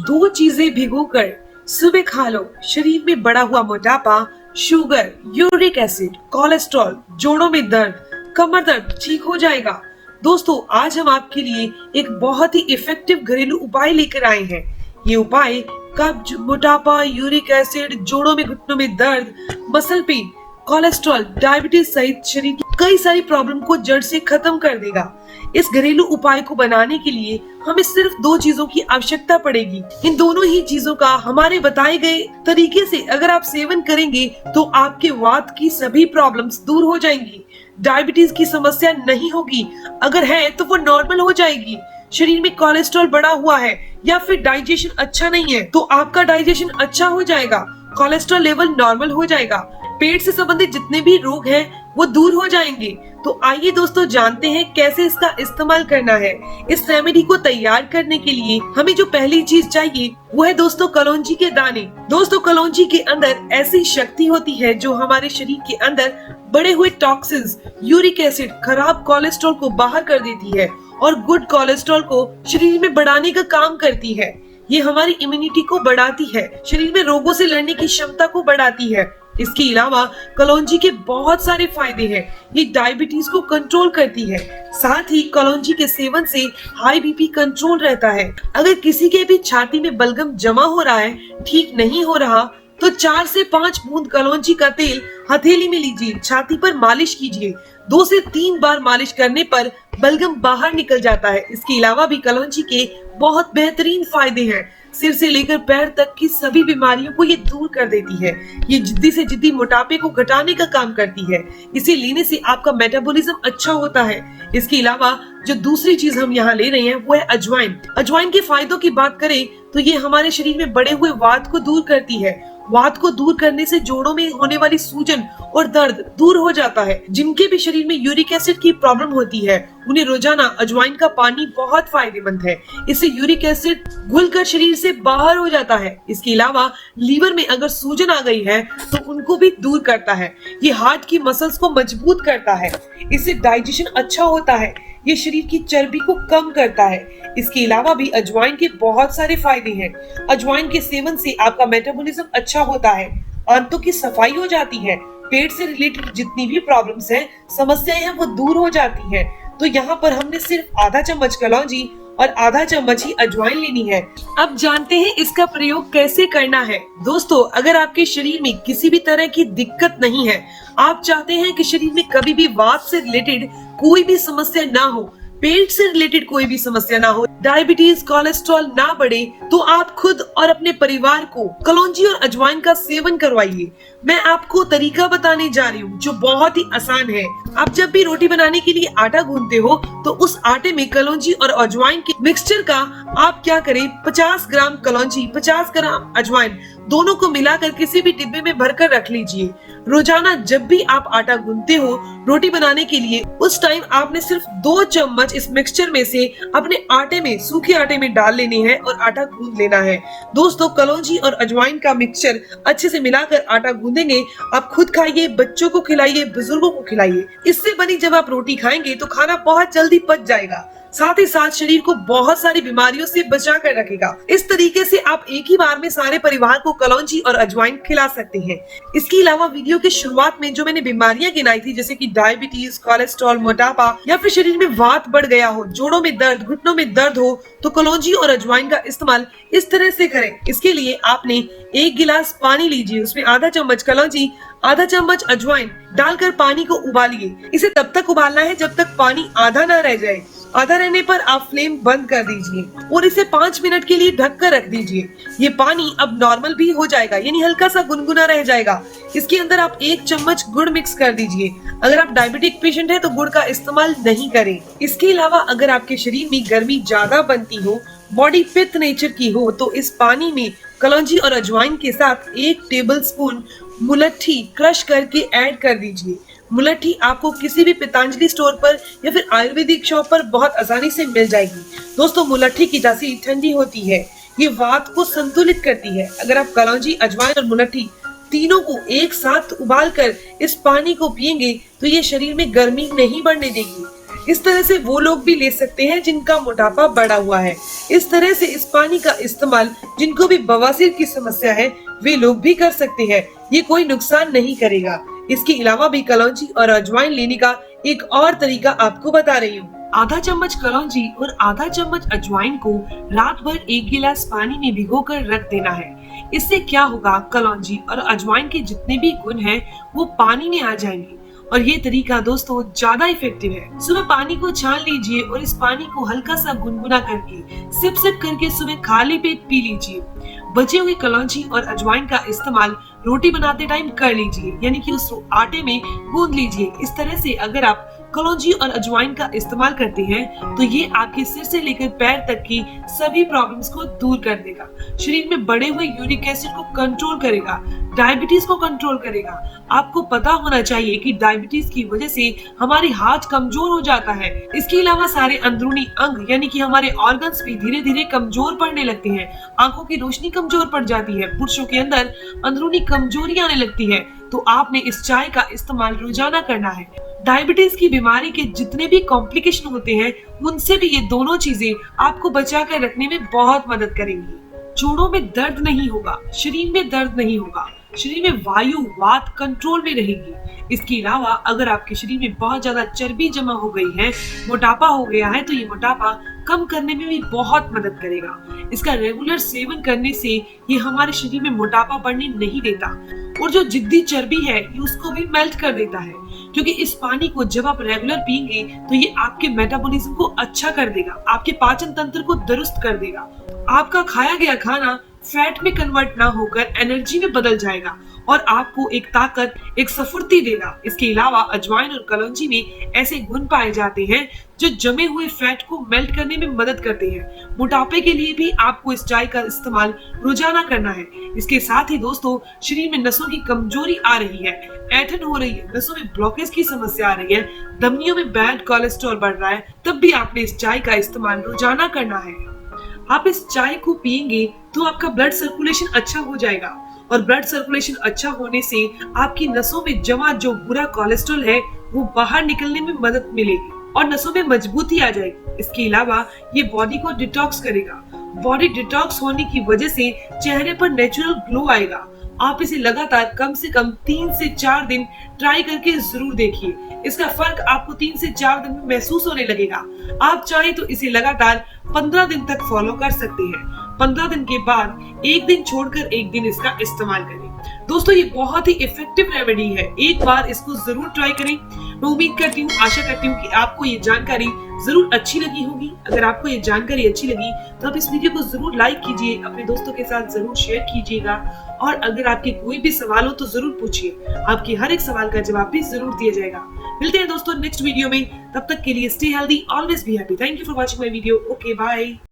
दो चीजें भिगोकर सुबह खा लो, शरीर में बढ़ा हुआ मोटापा, शुगर, यूरिक एसिड, कोलेस्ट्रॉल, जोड़ों में दर्द, कमर दर्द ठीक हो जाएगा। दोस्तों, आज हम आपके लिए एक बहुत ही इफेक्टिव घरेलू उपाय लेकर आए हैं। ये उपाय कब्ज, मोटापा, यूरिक एसिड, जोड़ों में घुटनों में दर्द, मसल पेन, कोलेस्ट्रॉल, डायबिटीज सहित शरीर की कई सारी प्रॉब्लम को जड़ से खत्म कर देगा। इस घरेलू उपाय को बनाने के लिए हमें सिर्फ दो चीजों की आवश्यकता पड़ेगी। इन दोनों ही चीजों का हमारे बताए गए तरीके से अगर आप सेवन करेंगे तो आपके वात की सभी प्रॉब्लम्स दूर हो जाएंगी। डायबिटीज की समस्या नहीं होगी, अगर है तो वो नॉर्मल हो जाएगी। शरीर में कोलेस्ट्रॉल बढ़ा हुआ है या फिर डाइजेशन अच्छा नहीं है तो आपका डाइजेशन अच्छा हो जाएगा, कोलेस्ट्रॉल लेवल नॉर्मल हो जाएगा, पेट से संबंधित जितने भी रोग हैं वो दूर हो जाएंगे। तो आइए दोस्तों जानते हैं कैसे इसका इस्तेमाल करना है। इस रेमेडी को तैयार करने के लिए हमें जो पहली चीज चाहिए वो है दोस्तों कलौंजी के दाने। दोस्तों, कलौंजी के अंदर ऐसी शक्ति होती है जो हमारे शरीर के अंदर बढ़े हुए टॉक्सिन्स, यूरिक एसिड, खराब कोलेस्ट्रॉल को बाहर कर देती है और गुड कोलेस्ट्रॉल को शरीर में बढ़ाने का काम करती है। ये हमारी इम्यूनिटी को बढ़ाती है, शरीर में रोगों से लड़ने की क्षमता को बढ़ाती है। इसके अलावा कलौंजी के बहुत सारे फायदे हैं। ये डायबिटीज को कंट्रोल करती है, साथ ही कलौंजी के सेवन से हाई बीपी कंट्रोल रहता है। अगर किसी के भी छाती में बलगम जमा हो रहा है, ठीक नहीं हो रहा, तो 4 से 5 बूंद कलौंजी का तेल हथेली में लीजिए, छाती पर मालिश कीजिए। 2 से 3 बार मालिश करने पर बलगम बाहर निकल जाता है। इसके अलावा भी कलौंजी के बहुत बेहतरीन फायदे हैं। सिर से लेकर पैर तक की सभी बीमारियों को ये दूर कर देती है। ये जिद्दी से जिद्दी मोटापे को घटाने का काम करती है। इसे लेने से आपका मेटाबॉलिज्म अच्छा होता है। इसके अलावा जो दूसरी चीज हम यहाँ ले रहे हैं वो है अजवाइन। अजवाइन के फायदों की बात करें तो ये हमारे शरीर में बढ़े हुए वात को दूर करती है। वात को दूर करने से जोड़ों में होने वाली सूजन और दर्द दूर हो जाता है। जिनके भी शरीर में यूरिक एसिड की प्रॉब्लम होती है उन्हें रोजाना अजवाइन का पानी बहुत फायदेमंद है। इससे यूरिक एसिड घुलकर शरीर से बाहर हो जाता है। इसके अलावा लीवर में अगर सूजन आ गई है तो उनको भी दूर करता है। ये हार्ट की मसल्स को मजबूत करता है। इससे डाइजेशन अच्छा होता है। ये शरीर की चर्बी को कम करता है। इसके अलावा भी अजवाइन के बहुत सारे फायदे हैं। अजवाइन के सेवन से आपका मेटाबॉलिज्म अच्छा होता है, आंतों की सफाई हो जाती है, पेट से रिलेटेड जितनी भी प्रॉब्लम्स हैं, समस्याएं हैं, वो दूर हो जाती हैं। तो यहाँ पर हमने सिर्फ आधा चम्मच कलौंजी और आधा चम्मच ही अजवाइन लेनी है। अब जानते हैं इसका प्रयोग कैसे करना है। दोस्तों, अगर आपके शरीर में किसी भी तरह की दिक्कत नहीं है, आप चाहते हैं कि शरीर में कभी भी वात से रिलेटेड कोई भी समस्या ना हो, पेट से रिलेटेड कोई भी समस्या ना हो, डायबिटीज, कोलेस्ट्रॉल ना बढ़े, तो आप खुद और अपने परिवार को कलौंजी और अजवाइन का सेवन करवाइए। मैं आपको तरीका बताने जा रही हूँ जो बहुत ही आसान है। आप जब भी रोटी बनाने के लिए आटा गूंथते हो तो उस आटे में कलौंजी और अजवाइन के मिक्सचर का आप क्या करें, 50 ग्राम कलौंजी, 50 ग्राम अजवाइन दोनों को मिलाकर किसी भी डिब्बे में भरकर रख लीजिए। रोजाना जब भी आप आटा गूंथते हो रोटी बनाने के लिए, उस टाइम आपने सिर्फ 2 चम्मच इस मिक्सचर में से अपने आटे में, सूखे आटे में डाल लेने हैं और आटा गूंथ लेना है। दोस्तों, कलौंजी और अजवाइन का मिक्सचर अच्छे से मिलाकर आटा गूंदेंगे। आप खुद खाइए, बच्चों को खिलाइए, बुजुर्गों को खिलाइए। इससे बनी जब आप रोटी खाएंगे तो खाना बहुत जल्दी पच जाएगा, साथ ही साथ शरीर को बहुत सारी बीमारियों से बचा कर रखेगा। इस तरीके से आप एक ही बार में सारे परिवार को कलौंजी और अजवाइन खिला सकते हैं। इसके अलावा वीडियो के शुरुआत में जो मैंने बीमारियां गिनाई थी, जैसे कि डायबिटीज, कोलेस्ट्रॉल, मोटापा या फिर शरीर में वात बढ़ गया हो, जोड़ों में दर्द, घुटनों में दर्द हो, तो कलौंजी और अजवाइन का इस्तेमाल इस तरह से करें। इसके लिए आपने 1 गिलास पानी लीजिए, उसमें आधा चम्मच कलौंजी, आधा चम्मच अजवाइन डालकर पानी को उबालिए। इसे तब तक उबालना है जब तक पानी आधा ना रह जाए। आधा रहने पर आप फ्लेम बंद कर दीजिए और इसे 5 मिनट के लिए ढक कर रख दीजिए। ये पानी अब नॉर्मल भी हो जाएगा, यानी हल्का सा गुनगुना रह जाएगा। इसके अंदर आप 1 चम्मच गुड़ मिक्स कर दीजिए। अगर आप डायबिटिक पेशेंट है तो गुड़ का इस्तेमाल नहीं करें। इसके अलावा अगर आपके शरीर में गर्मी ज्यादा बनती हो, बॉडी पित्त नेचर की हो, तो इस पानी में कलौंजी और अजवाइन के साथ 1 टेबलस्पून मुलट्ठी क्रश करके ऐड कर दीजिए। मुलट्ठी आपको किसी भी पतंजलि स्टोर पर या फिर आयुर्वेदिक शॉप पर बहुत आसानी से मिल जाएगी। दोस्तों, मुलट्ठी की तासीर ठंडी होती है, ये वात को संतुलित करती है। अगर आप कलौंजी, अजवाइन और मुलट्ठी तीनों को एक साथ उबालकर इस पानी को पिएंगे तो ये शरीर में गर्मी नहीं बढ़ने देगी। इस तरह से वो लोग भी ले सकते हैं जिनका मोटापा बढ़ा हुआ है। इस तरह से इस पानी का इस्तेमाल जिनको भी बवासीर की समस्या है वे लोग भी कर सकते हैं। ये कोई नुकसान नहीं करेगा। इसके अलावा भी कलौंजी और अजवाइन लेने का एक और तरीका आपको बता रही हूँ। आधा चम्मच कलौंजी और आधा चम्मच अजवाइन को रात भर 1 गिलास पानी में भिगोकर रख देना है। इससे क्या होगा, कलौंजी और अजवाइन के जितने भी गुण हैं वो पानी में आ जाएंगे और ये तरीका दोस्तों ज्यादा इफेक्टिव है। सुबह पानी को छान लीजिए और इस पानी को हल्का सा गुनगुना करके सिप सिप करके सुबह खाली पेट पी लीजिए। बचे हुए कलौंजी और अजवाइन का इस्तेमाल रोटी बनाते टाइम कर लीजिए, यानी कि उस आटे में गूंद लीजिए। इस तरह से अगर आप कलौंजी और अजवाइन का इस्तेमाल करते हैं तो ये आपके सिर से लेकर पैर तक की सभी प्रॉब्लम्स को दूर कर देगा। शरीर में बढ़े हुए यूरिक एसिड को कंट्रोल करेगा, डायबिटीज को कंट्रोल करेगा। आपको पता होना चाहिए कि डायबिटीज की वजह से हमारी हार्ट कमजोर हो जाता है। इसके अलावा सारे अंदरूनी अंग यानी कि हमारे ऑर्गन्स भी धीरे धीरे कमजोर पड़ने लगते हैं। आंखों की रोशनी कमजोर पड़ जाती है, पुरुषों के अंदर अंदरूनी कमजोरी आने लगती है। तो आपने इस चाय का इस्तेमाल रोजाना करना है। डायबिटीज की बीमारी के जितने भी कॉम्प्लिकेशन होते हैं उनसे भी ये दोनों चीजें आपको बचा कर रखने में बहुत मदद करेंगी। जोड़ों में दर्द नहीं होगा, शरीर में दर्द नहीं होगा, शरीर में वायु वात कंट्रोल में रहेगी। इसके अलावा अगर आपके शरीर में बहुत ज्यादा चर्बी जमा हो गई है, मोटापा हो गया है, तो ये मोटापा कम करने में भी बहुत मदद करेगा। इसका रेगुलर सेवन करने से ये हमारे शरीर में मोटापा बढ़ने नहीं देता और जो जिद्दी चर्बी है ये उसको भी मेल्ट कर देता है। क्योंकि इस पानी को जब आप रेगुलर पिएंगे तो ये आपके मेटाबॉलिज्म को अच्छा कर देगा, आपके पाचन तंत्र को दुरुस्त कर देगा। आपका खाया गया खाना फैट में कन्वर्ट ना होकर एनर्जी में बदल जाएगा और आपको एक ताकत, एक स्फूर्ति देगा। इसके अलावा अजवाइन और कलौंजी में ऐसे गुण पाए जाते हैं जो जमे हुए फैट को मेल्ट करने में मदद करते हैं। मोटापे के लिए भी आपको इस चाय का इस्तेमाल रोजाना करना है। इसके साथ ही दोस्तों, शरीर में नसों की कमजोरी आ रही है, ऐंठन हो रही है, नसों में ब्लॉकेज की समस्या आ रही है, धमनियों में बैड कोलेस्ट्रॉल बढ़ रहा है, तब भी आपने इस चाय का इस्तेमाल रोजाना करना है। आप इस चाय को पिएंगे तो आपका ब्लड सर्कुलेशन अच्छा हो जाएगा और ब्लड सर्कुलेशन अच्छा होने से आपकी नसों में जमा जो बुरा कोलेस्ट्रॉल है वो बाहर निकलने में मदद मिलेगी और नसों में मजबूती आ जाएगी। इसके अलावा ये बॉडी को डिटॉक्स करेगा। बॉडी डिटॉक्स होने की वजह से चेहरे पर नेचुरल ग्लो आएगा। आप इसे लगातार कम से कम 3 से 4 दिन ट्राई करके जरूर देखिए। इसका फर्क आपको 3 से 4 दिन में महसूस होने लगेगा। आप चाहे तो इसे लगातार 15 दिन तक फॉलो कर सकते हैं। 15 दिन के बाद एक दिन छोड़कर एक दिन इसका इस्तेमाल करें। दोस्तों, ये बहुत ही इफेक्टिव रेमेडी है, एक बार इसको जरूर ट्राई करें। मैं उम्मीद करती हूँ, आशा करती हूँ कि आपको ये जानकारी जरूर अच्छी लगी होगी। अगर आपको ये जानकारी अच्छी लगी तो आप इस वीडियो को जरूर लाइक कीजिए, अपने दोस्तों के साथ जरूर शेयर कीजिएगा और अगर आपके कोई भी सवाल हो तो जरूर पूछिए। आपके हर एक सवाल का जवाब भी जरूर दिया जाएगा। मिलते हैं दोस्तों नेक्स्ट वीडियो में, तब तक के लिए stay healthy, always be happy. Thank you for watching my video. Okay, bye.